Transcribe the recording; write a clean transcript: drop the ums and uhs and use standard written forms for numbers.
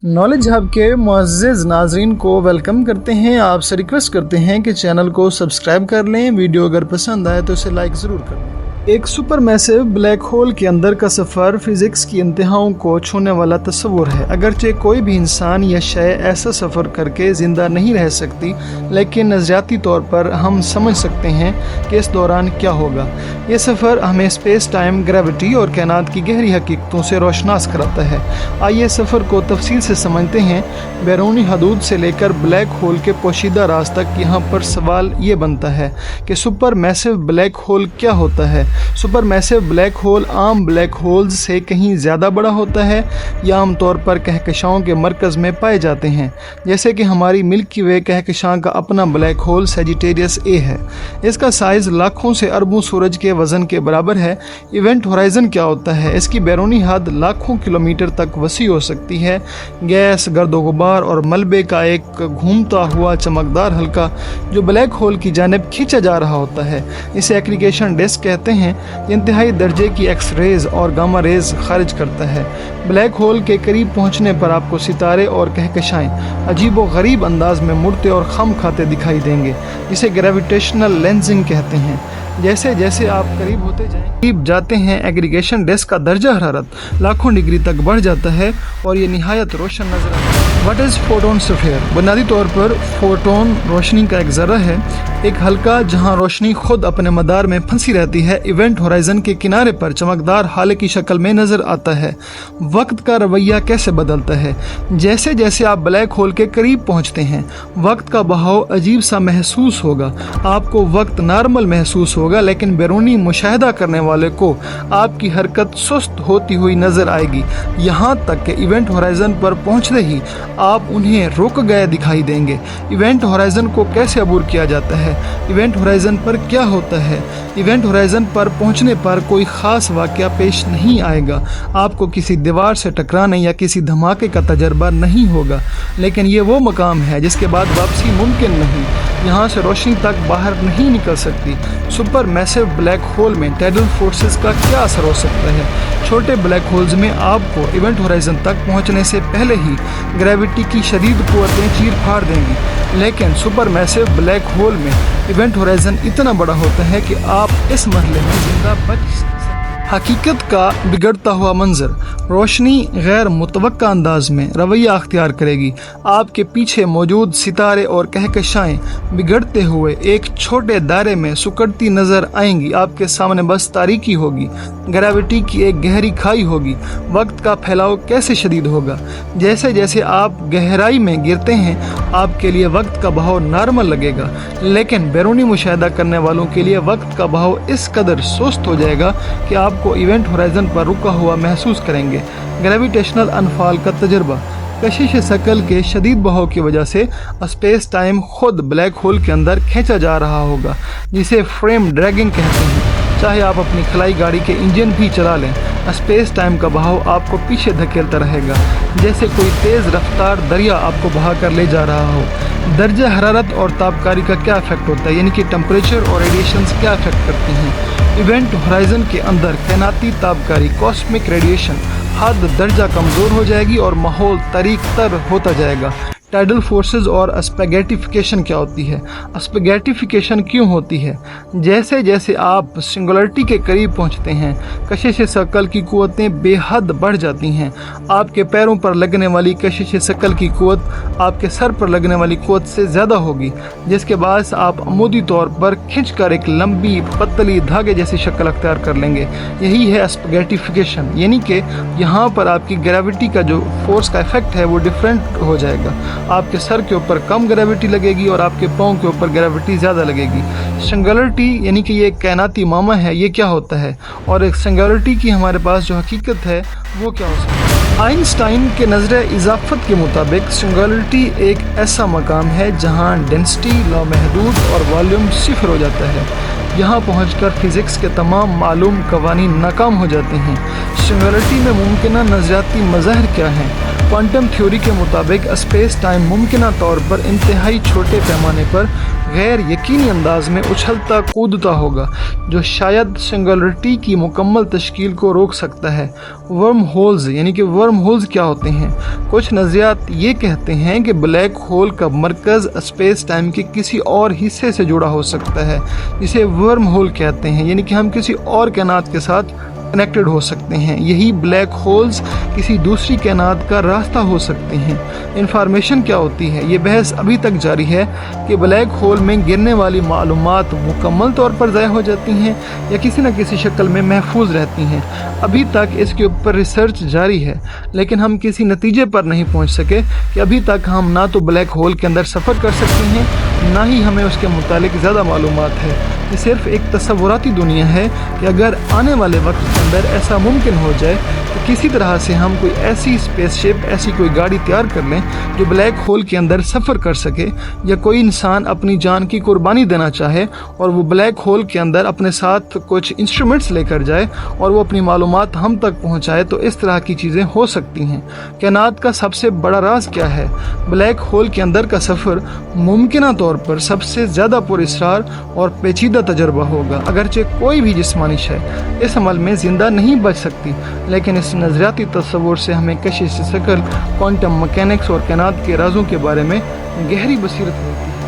Knowledge hub के मुअज़्ज़िज़ नाज़रीन को वेलकम करते हैं। आपसे रिक्वेस्ट करते हैं कि चैनल को सब्सक्राइब कर लें। वीडियो अगर पसंद आए तो इसे लाइक ज़रूर कर लें। एक सुपर मैसिव ब्लैक होल के अंदर का सफ़र फ़िज़िक्स की इंतहाओं को छूने वाला तस्वुर है। अगरचे कोई भी इंसान या शय ऐसा सफ़र करके ज़िंदा नहीं रह सकती, लेकिन नज़रियाती तौर पर हम समझ सकते हैं कि इस दौरान क्या होगा। ये सफ़र हमें स्पेस टाइम, ग्रेविटी और कायनात की गहरी हकीकतों से रोशनास कराता है। आइए सफ़र को तफसील से समझते हैं। बैरूनी हदूद से लेकर ब्लैक होल के पोशीदा राज तक यहाँ पर सवाल ये बनता है कि सुपर मैसिव ब्लैक होल क्या होता है। सुपर मैसिव ब्लैक होल आम ब्लैक होल्स से कहीं ज़्यादा बड़ा होता है या आम तौर पर कहकशाओं के मरकज़ में पाए जाते हैं, जैसे कि हमारी मिल्की वे कहकशां का अपना ब्लैक होल सैजिटेरियस ए है। इसका साइज़ लाखों से अरबों सूरज के वज़न के बराबर है। इवेंट होराइज़न क्या होता है? इसकी बैरूनी हद लाखों किलोमीटर तक वसी हो सकती है। गैस, गर्दो गुबार और मलबे का एक घूमता हुआ चमकदार हल्का जो ब्लैक होल की जानिब खींचा जा रहा होता है, इसे एक्रीगेशन डिस्क कहते हैं। इंतहाई दर्जे की एक्स रेज और गामा रेज खारिज करता है। ब्लैक होल के करीब पहुंचने पर आपको सितारे और कहकशाएं अजीब व गरीब अंदाज में मुड़ते और खम खाते दिखाई देंगे, जिसे ग्रेविटेशनल लेंसिंग कहते हैं। जैसे जैसे आप करीब जाते हैं, एग्रीगेशन डिस्क का दर्जा हरारत लाखों डिग्री तक बढ़ जाता है और ये निहायत रोशन नजर आता है। What is photon sphere? बुनियादी तौर पर फोटोन रोशनी का एक ज़र्रा है, एक हल्का जहां रोशनी खुद अपने मदार में फंसी रहती है। इवेंट होराइज़न के किनारे पर चमकदार हाले की शक्ल में नज़र आता है। वक्त का रवैया कैसे बदलता है? जैसे जैसे आप ब्लैक होल के करीब पहुंचते हैं, वक्त का बहाव अजीब सा महसूस होगा। आपको वक्त नॉर्मल महसूस होगा, लेकिन बैरूनी मुशाहिदा करने वाले को आपकी हरकत सुस्त होती हुई नज़र आएगी, यहाँ तक कि इवेंट होराइज़न पर पहुँचते ही आप उन्हें रुक गए दिखाई देंगे। इवेंट होराइज़न को कैसे अबूर किया जाता है? इवेंट होराइज़न पर क्या होता है? इवेंट होराइज़न पर पहुंचने पर कोई ख़ास वाक़या पेश नहीं आएगा। आपको किसी दीवार से टकराने या किसी धमाके का तजर्बा नहीं होगा, लेकिन ये वो मकाम है जिसके बाद वापसी मुमकिन नहीं। यहाँ से रोशनी तक बाहर नहीं निकल सकती। सुपर मैसिव ब्लैक होल में टाइडल फोर्सेस का क्या असर हो सकता है? छोटे ब्लैक होल्स में आपको इवेंट होराइज़न तक पहुँचने से पहले ही ग्रेविटी की शदीद कुव्वतें चीर फाड़ देंगी, लेकिन सुपर मैसिव ब्लैक होल में इवेंट होराइज़न इतना बड़ा होता है कि आप इस मरहले में जिंदा बच सकते हैं। हकीकत का बिगड़ता हुआ मंजर, रोशनी गैर मुतवक्का अंदाज में रवैया अख्तियार करेगी। आपके पीछे मौजूद सितारे और कहकशाएं बिगड़ते हुए एक छोटे दायरे में सुकड़ती नजर आएंगी। आपके सामने बस तारीकी होगी, ग्रेविटी की एक गहरी खाई होगी। वक्त का फैलाव कैसे शदीद होगा? जैसे जैसे आप गहराई में गिरते हैं, आपके लिए वक्त का बहाव नॉर्मल लगेगा, लेकिन बैरूनी मुशाहिदा करने वालों के लिए वक्त का बहाव इस कदर सुस्त हो जाएगा कि आपको इवेंट होराइज़न पर रुका हुआ महसूस करेंगे। ग्रेविटेशनल अनफाल का तजर्बा, कशिश शकल के शदीद बहाव की वजह से स्पेस टाइम खुद ब्लैक होल के अंदर खींचा जा रहा होगा, जिसे फ्रेम ड्रैगिंग कहते हैं। चाहे आप अपनी खलाई गाड़ी के इंजन भी चला लें, स्पेस टाइम का बहाव आपको पीछे धकेलता रहेगा, जैसे कोई तेज़ रफ्तार दरिया आपको बहा कर ले जा रहा हो। दर्जा हरारत और तापकारी का क्या इफेक्ट होता है, यानी कि टेम्परेचर और रेडिएशंस क्या इफेक्ट करती हैं? इवेंट होराइज़न के अंदर कायनाती तापकारी, कॉस्मिक रेडिएशन हद दर्जा कमज़ोर हो जाएगी और माहौल तरीक तर होता जाएगा। टाइडल फोर्सेस और स्पैगेटिफिकेशन क्या होती है? स्पैगेटिफिकेशन क्यों होती है? जैसे जैसे आप सिंगुलरिटी के करीब पहुंचते हैं, कशिश शकल की कुव्वतें बेहद बढ़ जाती हैं। आपके पैरों पर लगने वाली कशिश शकल की कुव्वत आपके सर पर लगने वाली कुव्वत से ज़्यादा होगी, जिसके बाद आप अमूदी तौर पर खिंचकर एक लंबी पतली धागे जैसी शक्ल अख्तियार कर लेंगे। यही है स्पैगेटिफिकेशन, यानी कि यहाँ पर आपकी ग्रेविटी का जो फोर्स का इफेक्ट है वो डिफरेंट हो जाएगा। आपके सर के ऊपर कम ग्रेविटी लगेगी और आपके पाँव के ऊपर ग्रेविटी ज़्यादा लगेगी। सिंगुलरिटी यानी कि ये एक कायनाती मामा है, ये क्या होता है? और एक सिंगुलरिटी की हमारे पास जो हकीकत है वो क्या हो सकती है? आइंस्टाइन के नज़र इजाफत के मुताबिक सिंगुलरिटी एक ऐसा मकाम है जहाँ डेंसिटी लामहदूद और वॉल्यूम सिफर हो जाता है। यहाँ पहुँचकर फिज़िक्स के तमाम मालूम कवानीन नाकाम हो जाते हैं। सिंगुलरिटी में मुमकिना नज़रियाती मज़ाहिर क्या हैं? क्वांटम थ्योरी के मुताबिक स्पेस टाइम मुमकिना तौर पर इंतहाई छोटे पैमाने पर गैर यकीनी अंदाज में उछलता कूदता होगा जो शायद सिंगुलरिटी की मुकम्मल तश्कील को रोक सकता है। वर्म होल्स यानी कि वर्म होल्स क्या होते हैं? कुछ नज़रियात ये कहते हैं कि ब्लैक होल का मरकज़ स्पेस टाइम के किसी और हिस्से से जुड़ा हो सकता है, जिसे वर्म होल कहते हैं, यानी कि हम किसी और कायनात के साथ कनेक्टेड हो सकते हैं। यही ब्लैक होल्स किसी दूसरी कायनात का रास्ता हो सकते हैं। इंफॉर्मेशन क्या होती है? ये बहस अभी तक जारी है कि ब्लैक होल में गिरने वाली मालूमात मुकम्मल तौर पर ज़ाया हो जाती हैं या किसी न किसी शक्ल में महफूज रहती हैं। अभी तक इसके ऊपर रिसर्च जारी है, लेकिन हम किसी नतीजे पर नहीं पहुंच सके कि अभी तक हम ना तो ब्लैक होल के अंदर सफ़र कर सकते हैं, ना ही हमें उसके मुतालिक ज़्यादा मालूमात है। ये सिर्फ एक तसव्वुराती दुनिया है कि अगर आने वाले वक्त के अंदर ऐसा मुमकिन हो जाए तो किसी तरह से हम कोई ऐसी स्पेसशिप, ऐसी कोई गाड़ी तैयार कर लें जो ब्लैक होल के अंदर सफ़र कर सके, या कोई इंसान अपनी जान की कुर्बानी देना चाहे और वो ब्लैक होल के अंदर अपने साथ कुछ इंस्ट्रूमेंट्स लेकर जाए और वो अपनी मालूमात हम तक पहुँचाए, तो इस तरह की चीज़ें हो सकती हैं। कायनात का सबसे बड़ा राज क्या है? ब्लैक होल के अंदर का सफ़र मुमकिन तौर पर सबसे ज़्यादा पुरअसरार और पेचीदा तजर्बा होगा। अगरचे कोई भी जिस्मानी शय इस अमल में ज़िंदा नहीं बच सकती, लेकिन इस नज़रियाती तस्वुर से हमें कशिश शकल, क्वांटम मैकेनिक्स और कायनात के राजों के बारे में गहरी बसीरत मिलती है।